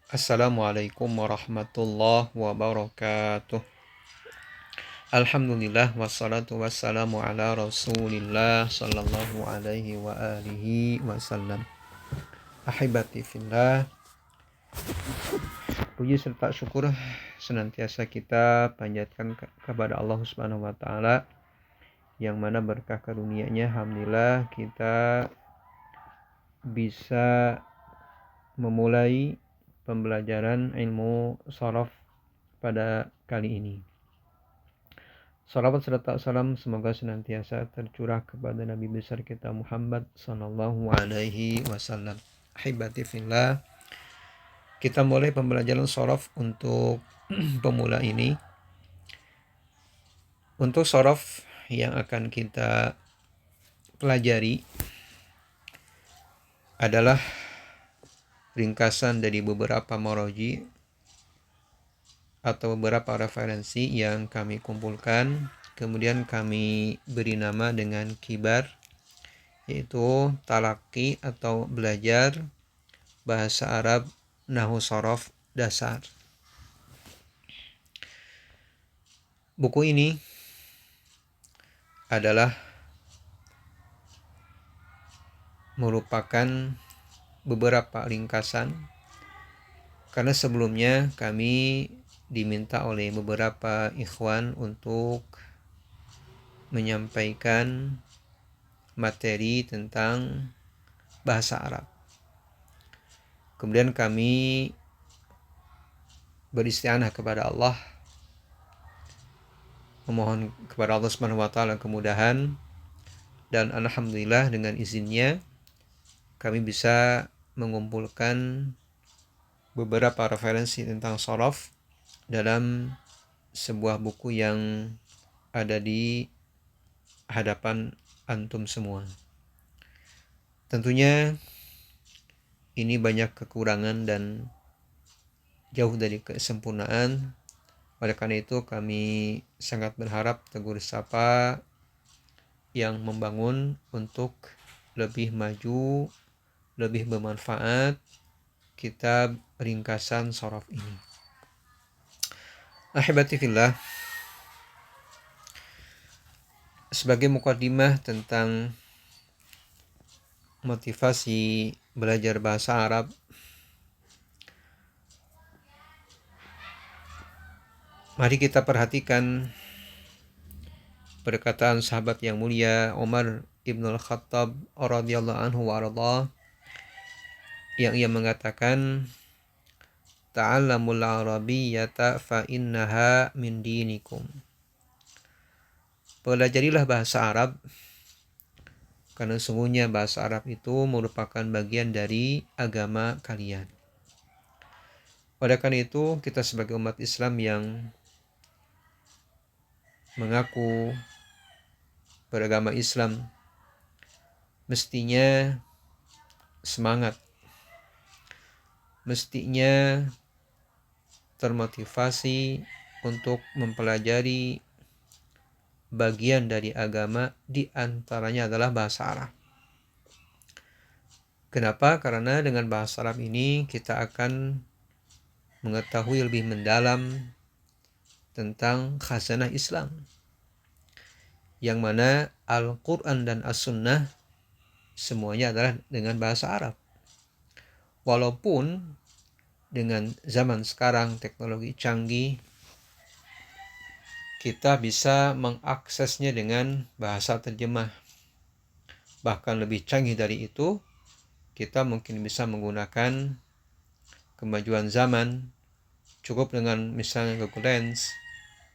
Assalamualaikum warahmatullahi wabarakatuh. Alhamdulillah wassalatu wassalamu ala Rasulillah sallallahu alaihi wa alihi wasallam. Ahibati fillah, puji serta syukur senantiasa kita panjatkan kepada Allah Subhanahu wa taala yang mana berkah karunia-Nya alhamdulillah kita bisa memulai pembelajaran ilmu sharaf pada kali ini. Salawat serta salam semoga senantiasa tercurah kepada Nabi besar kita Muhammad sallallahu alaihi wasallam. Ahibati fillah, kita mulai pembelajaran sharaf untuk pemula ini. Untuk sharaf yang akan kita pelajari adalah ringkasan dari beberapa maraji atau beberapa referensi yang kami kumpulkan, kemudian kami beri nama dengan kibar, yaitu talaki atau belajar bahasa Arab Nahwu Shorof dasar. Buku ini adalah merupakan beberapa ringkasan karena sebelumnya kami diminta oleh beberapa ikhwan untuk menyampaikan materi tentang bahasa Arab. Kemudian kami beristianah kepada Allah, memohon kepada Allah Subhanahu wa taala kemudahan, dan alhamdulillah dengan izinnya kami bisa mengumpulkan beberapa referensi tentang shorof dalam sebuah buku yang ada di hadapan antum semua. Tentunya ini banyak kekurangan dan jauh dari kesempurnaan. Oleh karena itu kami sangat berharap tegur sapa yang membangun untuk lebih maju, lebih bermanfaat kitab ringkasan shorof ini. Ahibati fillah, sebagai mukadimah tentang motivasi belajar bahasa Arab, mari kita perhatikan perkataan sahabat yang mulia Umar Ibnul Khattab radhiyallahu anhu wa radha, yang ia mengatakan, ta'allamul arabiyyata fa innaha min dinikum. Pelajarilah bahasa Arab karena sungguhnya bahasa Arab itu merupakan bagian dari agama kalian. Oleh karena itu, kita sebagai umat Islam yang mengaku beragama Islam mestinya semangat, mestinya termotivasi untuk mempelajari bagian dari agama, di antaranya adalah bahasa Arab. Kenapa? Karena dengan bahasa Arab ini kita akan mengetahui lebih mendalam tentang khazanah Islam, yang mana Al-Quran dan As-Sunnah semuanya adalah dengan bahasa Arab. Walaupun dengan zaman sekarang teknologi canggih, kita bisa mengaksesnya dengan bahasa terjemah. Bahkan lebih canggih dari itu, kita mungkin bisa menggunakan kemajuan zaman, cukup dengan misalnya Google Lens,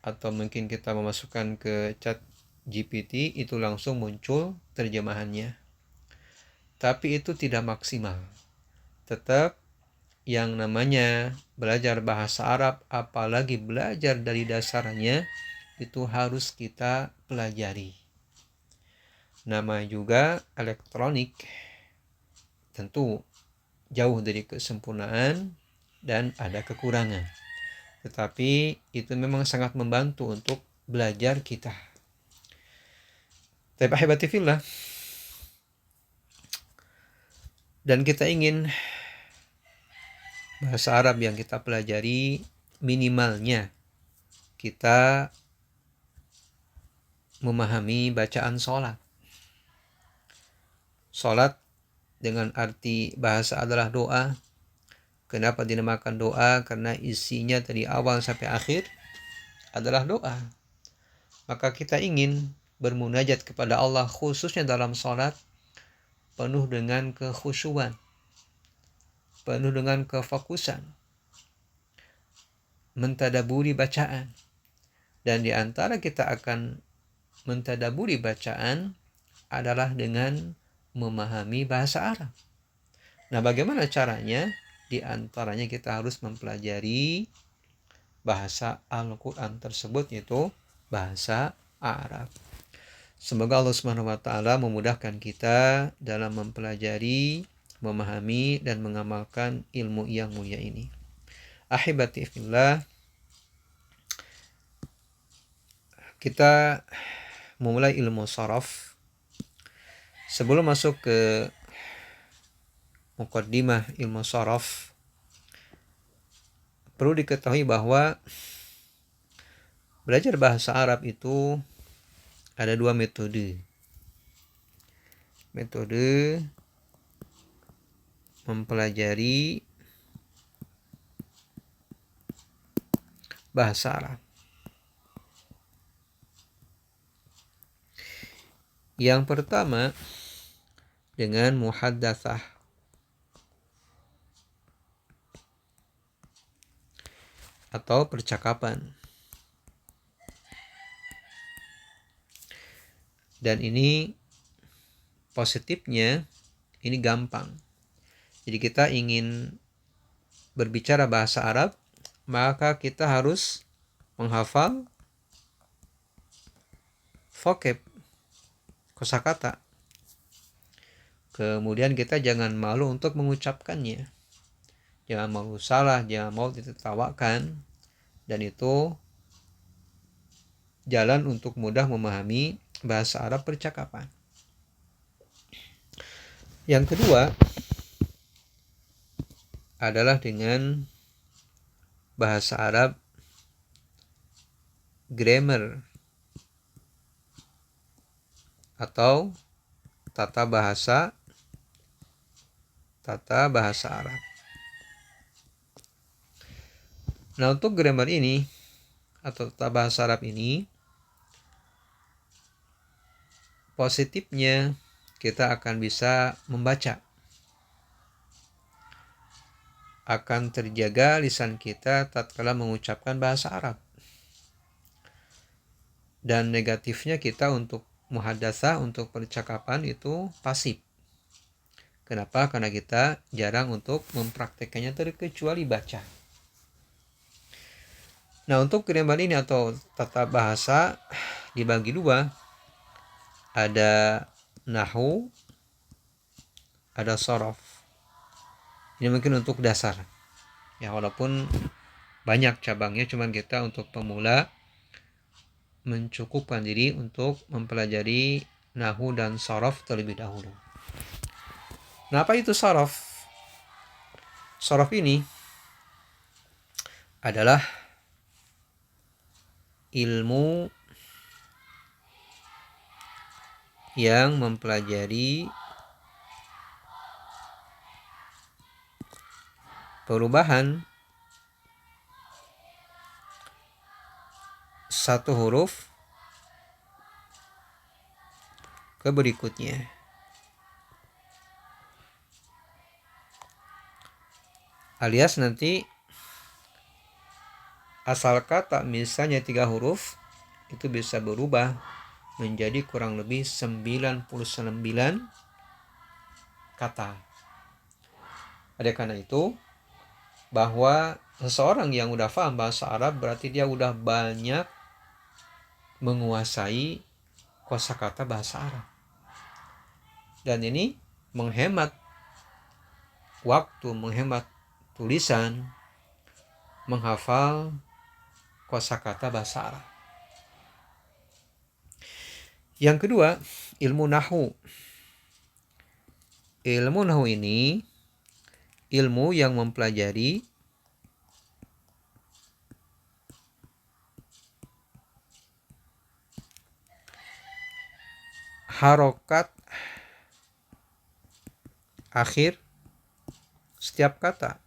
atau mungkin kita memasukkan ke chat GPT, itu langsung muncul terjemahannya. Tapi itu tidak maksimal. Tetap yang namanya belajar bahasa Arab, apalagi belajar dari dasarnya, itu harus kita pelajari. Nama juga elektronik, tentu jauh dari kesempurnaan dan ada kekurangan. Tetapi itu memang sangat membantu untuk belajar kita. Tapi ahibati fillah, dan kita ingin bahasa Arab yang kita pelajari, minimalnya kita memahami bacaan sholat. Sholat dengan arti bahasa adalah doa. Kenapa dinamakan doa? Karena isinya dari awal sampai akhir adalah doa. Maka kita ingin bermunajat kepada Allah khususnya dalam sholat penuh dengan kekhusyuan, penuh dengan kefokusan, mentadaburi bacaan. Dan di antara kita akan mentadaburi bacaan adalah dengan memahami bahasa Arab. Nah, bagaimana caranya? Di antaranya kita harus mempelajari bahasa Al-Quran tersebut, yaitu bahasa Arab. Semoga Allah Subhanahu wa taala memudahkan kita dalam mempelajari, memahami dan mengamalkan ilmu yang mulia ini. Ahibati fillah, kita memulai ilmu sharaf. Sebelum masuk ke muqaddimah ilmu sharaf, perlu diketahui bahwa belajar bahasa Arab itu ada dua metode. Metode mempelajari bahasa Arab. Yang pertama dengan muhaddatsah atau percakapan. Dan ini positifnya, ini gampang. Jadi kita ingin berbicara bahasa Arab, maka kita harus menghafal vocab, kosakata. Kemudian kita jangan malu untuk mengucapkannya. Jangan malu salah, jangan malu ditertawakan. Dan itu jalan untuk mudah memahami bahasa Arab percakapan. Yang kedua adalah dengan bahasa Arab grammar atau tata bahasa Arab. Nah, untuk grammar ini atau tata bahasa Arab ini, positifnya kita akan bisa membaca, akan terjaga lisan kita tatkala mengucapkan bahasa Arab. Dan negatifnya kita untuk muhadatsah, untuk percakapan itu pasif. Kenapa? Karena kita jarang untuk mempraktekannya terkecuali baca. Nah, untuk grammar ini atau tata bahasa dibagi dua. Ada nahwu, ada sorof. Ini mungkin untuk dasar. Ya, walaupun banyak cabangnya, cuman kita untuk pemula mencukupkan diri untuk mempelajari nahwu dan sorof terlebih dahulu. Nah, apa itu sorof? Sorof ini adalah ilmu yang mempelajari perubahan satu huruf ke berikutnya. Alias nanti asal kata misalnya 3 huruf itu bisa berubah menjadi kurang lebih 99 kata. Oleh karena itu, bahwa seseorang yang udah paham bahasa Arab berarti dia udah banyak menguasai kosakata bahasa Arab. Dan ini menghemat waktu, menghemat tulisan, menghafal kosakata bahasa Arab. Yang kedua, ilmu nahwu. Ilmu nahwu ini ilmu yang mempelajari harokat akhir setiap kata.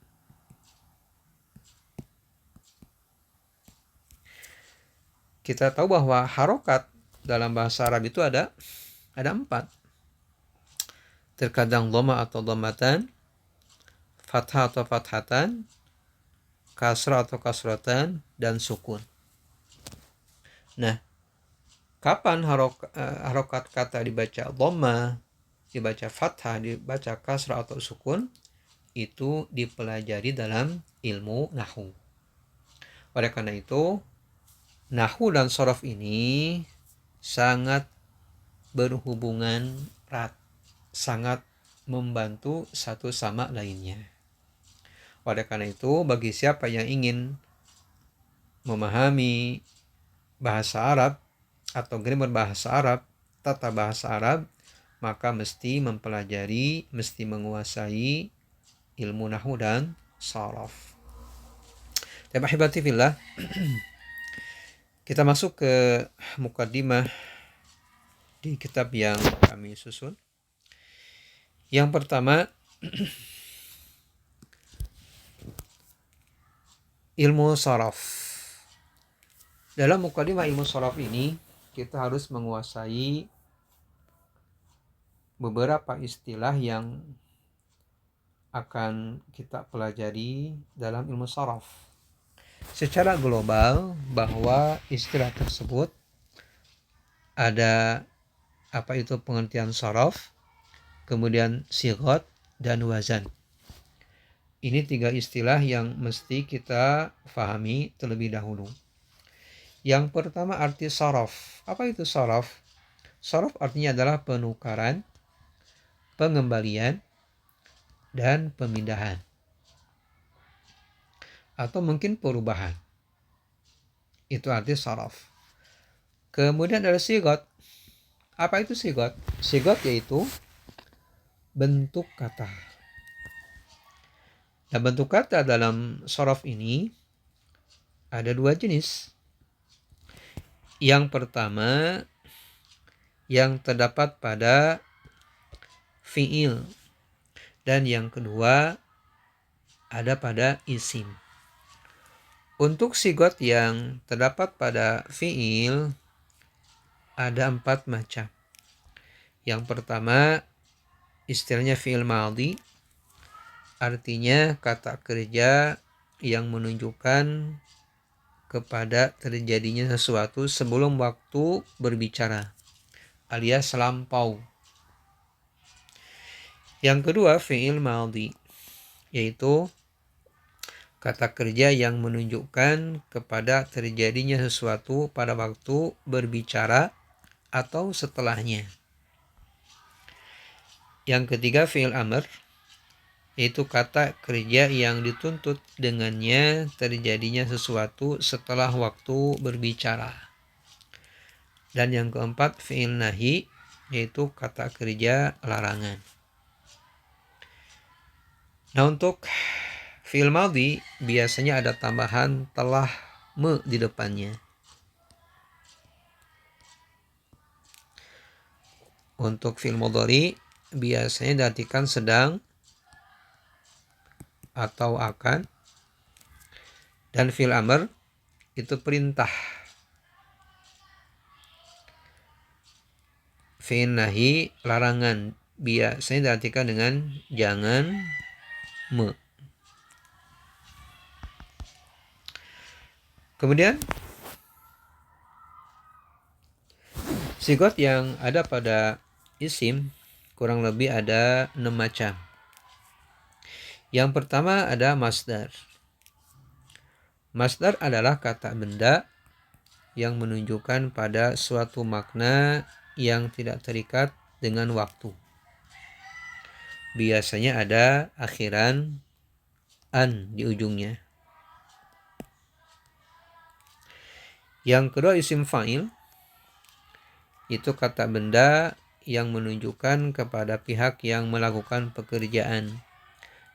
Kita tahu bahwa harokat dalam bahasa Arab itu ada 4. Terkadang dhamma atau dhammatan, fathah atau fathatan, kasrah atau kasratan, dan sukun. Nah, kapan harokat kata dibaca dhamma, dibaca fathah, dibaca kasrah atau sukun, itu dipelajari dalam ilmu nahwu. Oleh karena itu, nahwu dan shorof ini sangat berhubungan erat, sangat membantu satu sama lainnya. Oleh karena itu, bagi siapa yang ingin memahami bahasa Arab atau grammar bahasa Arab, tata bahasa Arab, maka mesti mempelajari, mesti menguasai ilmu nahwu dan shorof. Ahibati fillah, kita masuk ke mukaddimah di kitab yang kami susun. Yang pertama, ilmu shorof. Dalam mukaddimah ilmu shorof ini, kita harus menguasai beberapa istilah yang akan kita pelajari dalam ilmu shorof. Secara global, bahwa istilah tersebut ada apa itu pengertian shorof, kemudian sigot, dan wazan. Ini 3 istilah yang mesti kita pahami terlebih dahulu. Yang pertama, arti shorof. Apa itu shorof? Shorof artinya adalah penukaran, pengembalian, dan pemindahan. Atau mungkin perubahan. Itu arti shorof. Kemudian ada sigot. Apa itu sigot? Sigot yaitu bentuk kata. Nah, bentuk kata dalam shorof ini ada 2 jenis. Yang pertama, yang terdapat pada fi'il. Dan yang kedua, ada pada isim. Untuk sigot yang terdapat pada fi'il ada 4 macam. Yang pertama, istilahnya fi'il madhi, artinya kata kerja yang menunjukkan kepada terjadinya sesuatu sebelum waktu berbicara, alias lampau. Yang kedua, fi'il madhi, yaitu kata kerja yang menunjukkan kepada terjadinya sesuatu pada waktu berbicara atau setelahnya. Yang ketiga, fi'il amr, yaitu kata kerja yang dituntut dengannya terjadinya sesuatu setelah waktu berbicara. Dan yang keempat, fi'il nahi, yaitu kata kerja larangan. Nah, untuk fi'il madhi biasanya ada tambahan telah me di depannya. Untuk fi'il mudhari biasanya diartikan sedang atau akan. Dan fi'il amr itu perintah. Fi'il nahi larangan, biasanya diartikan dengan jangan me. Kemudian sigot yang ada pada isim kurang lebih ada 6 macam. Yang pertama ada masdar. Masdar adalah kata benda yang menunjukkan pada suatu makna yang tidak terikat dengan waktu. Biasanya ada akhiran an di ujungnya. Yang kedua, isim fa'il, itu kata benda yang menunjukkan kepada pihak yang melakukan pekerjaan.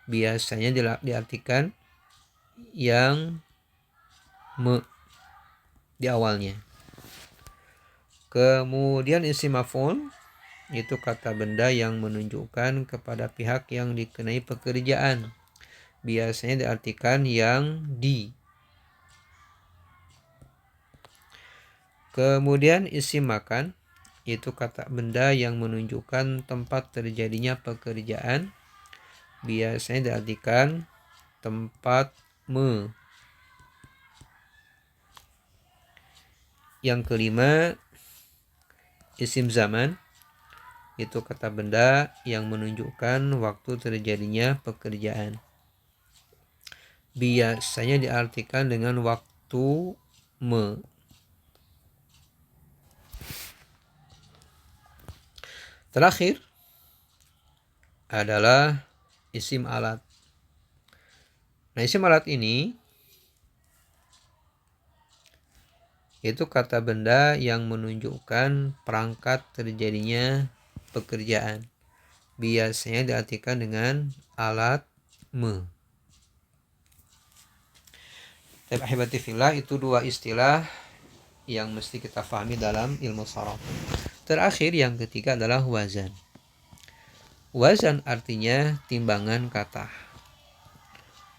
Biasanya diartikan yang me di awalnya. Kemudian isim maf'ul itu kata benda yang menunjukkan kepada pihak yang dikenai pekerjaan. Biasanya diartikan yang di. Kemudian isim makan, itu kata benda yang menunjukkan tempat terjadinya pekerjaan. Biasanya diartikan tempat me. Yang kelima, isim zaman, itu kata benda yang menunjukkan waktu terjadinya pekerjaan. Biasanya diartikan dengan waktu me. Terakhir adalah isim alat. Nah, isim alat ini itu kata benda yang menunjukkan perangkat terjadinya pekerjaan. Biasanya diartikan dengan alat me. Tapi ahibati fillah, itu dua istilah yang mesti kita pahami dalam ilmu sharaf. Terakhir yang ketiga adalah wazan. Wazan artinya timbangan kata.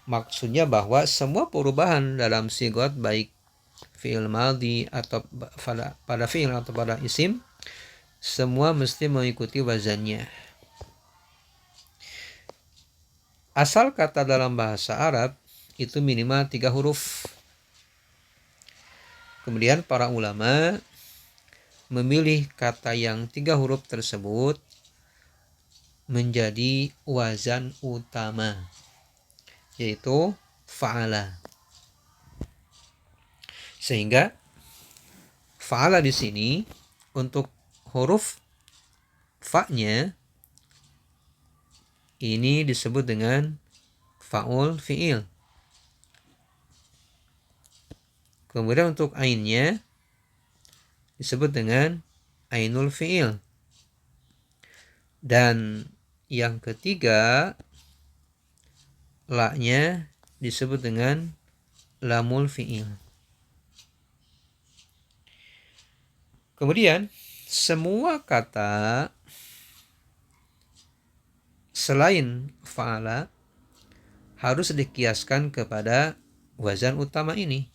Maksudnya bahwa semua perubahan dalam sigot, baik fi'il madhi atau pada fi'il atau pada isim, semua mesti mengikuti wazannya. Asal kata dalam bahasa Arab itu minimal 3 huruf. Kemudian para ulama memilih kata yang 3 huruf tersebut menjadi wazan utama, yaitu fa'ala. Sehingga fa'ala di sini untuk huruf fa-nya ini disebut dengan fa'ul fi'il. Kemudian untuk ainnya disebut dengan ainul fi'il. Dan yang ketiga, la-nya disebut dengan lamul fi'il. Kemudian semua kata selain fa'ala harus dikiaskan kepada wazan utama ini.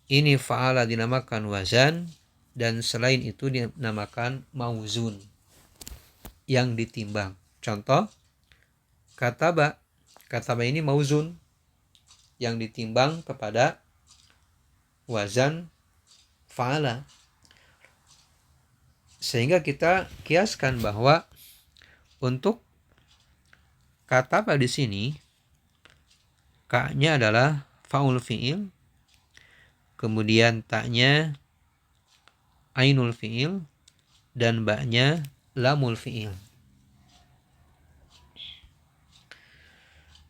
Ini fa'ala dinamakan wazan, dan selain itu dinamakan mauzun, yang ditimbang. Contoh, kataba. Kataba ini mauzun, yang ditimbang kepada wazan fa'ala. Sehingga kita kiaskan bahwa untuk kataba di sini ka-nya adalah fa'ul fi'il, kemudian ta-nya ainul fi'il, dan ba-nya lamul fi'il.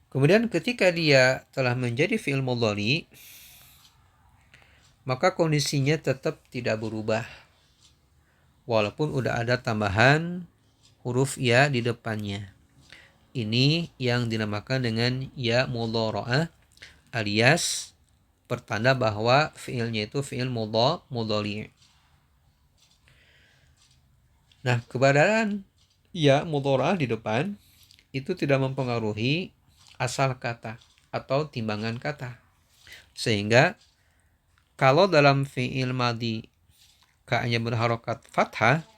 Kemudian ketika dia telah menjadi fi'il mudhari, maka kondisinya tetap tidak berubah, walaupun udah ada tambahan huruf ya di depannya. Ini yang dinamakan dengan ya mudhara'ah, alias pertanda bahwa fi'ilnya itu fi'il mudhari'. Nah, keberadaan ya mudhara'ah di depan itu tidak mempengaruhi asal kata atau timbangan kata. Sehingga kalau dalam fi'il madhi ka-nya berharokat fathah,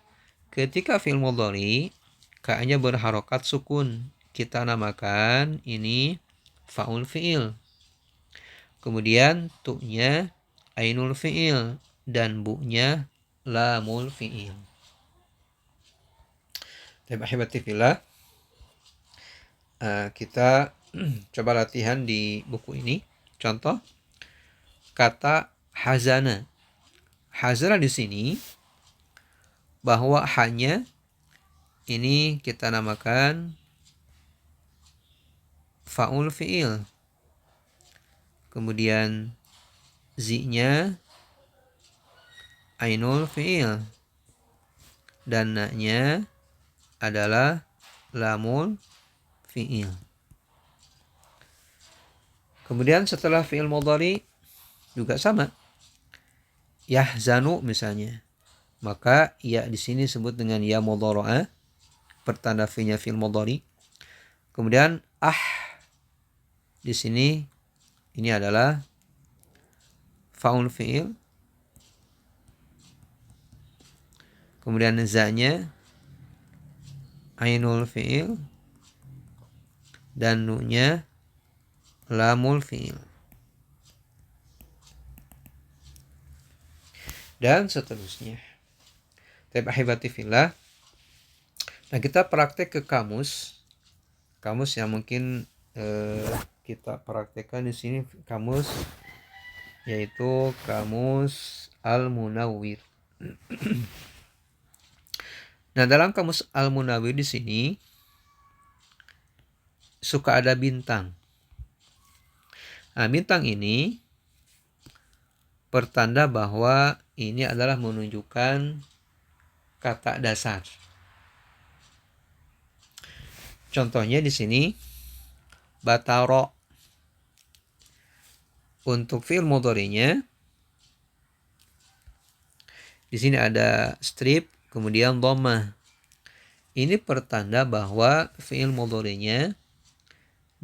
ketika fi'il mudhari ka-nya berharokat sukun, kita namakan ini fa'ul fi'il. Kemudian tu-nya ainul fi'il dan bu-nya lamul fi'il. Baik, ahibati fillah, kita coba latihan di buku ini. Contoh kata hazana. Hazana di sini bahwa hanya ini kita namakan fa'ul fi'il. Kemudian zi-nya ainul fi'il dan na-nya adalah lamul fi'il. Kemudian setelah fi'il mudhari juga sama. Yahzanu misalnya. maka ya di sini disebut dengan ya mudhari'ah, pertanda fi'ilnya fi'il mudhari. Kemudian di sini ini adalah faul fi'il. Kemudian za-nya ainul fi'il dan nu-nya lamul fi'il. Dan seterusnya. Tapi ahibati fillah. Nah, kita praktek ke kamus yang mungkin kita praktekkan di sini, kamus yaitu kamus Al-Munawwir. Nah, dalam kamus Al-Munawwir di sini suka ada bintang. Nah, bintang ini pertanda bahwa ini adalah menunjukkan kata dasar. Contohnya di sini bataro. Untuk fi'il mudhari'nya di sini ada strip kemudian dhammah. Ini pertanda bahwa fi'il mudhari'nya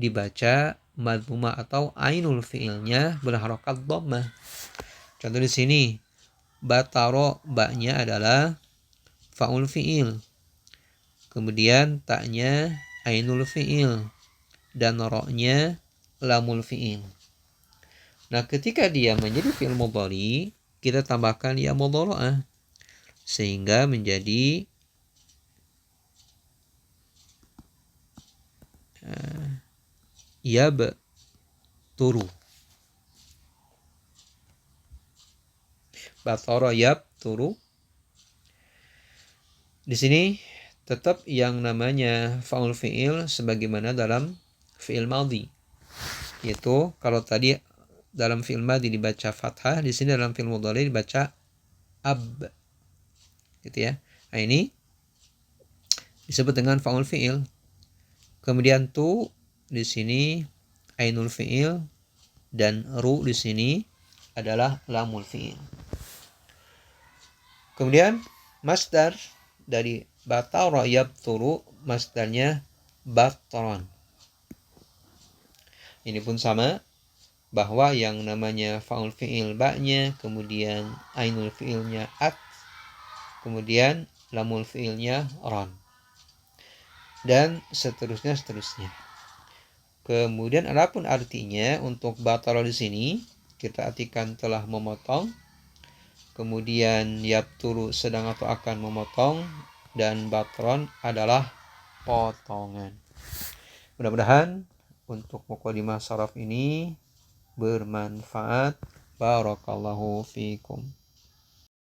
dibaca madhumah atau ainul fi'ilnya berharokat dhammah. Contoh di sini bataro, ba-nya adalah faul fi'il. Kemudian ta-nya ainul fi'il dan ro-nya lamul fi'il. Nah, ketika dia menjadi fi'il mudhari, kita tambahkan ya mudhari'ah sehingga menjadi yabturu. Batara yabturu. Di sini tetap yang namanya faul fi'il sebagaimana dalam fi'il madhi. Yaitu kalau tadi dalam fi'il madhi dibaca fathah, di sini dalam fi'il mudhari dibaca ab. Gitu ya. Nah, ini disebut dengan faul fi'il. Kemudian tu di sini ainul fi'il dan ru di sini adalah lamul fi'il. Kemudian masdar dari batara yabturu, masdarnya batran. Ini pun sama, bahwa yang namanya faul fi'il ba-nya, kemudian ainul fi'ilnya at, kemudian lamul fi'ilnya ran, dan seterusnya. Kemudian adapun artinya untuk batara di sini kita artikan telah memotong, kemudian yabturu sedang atau akan memotong, dan batron adalah potongan. Mudah-mudahan untuk mukadimah saraf ini bermanfaat. Barakallahu fikum.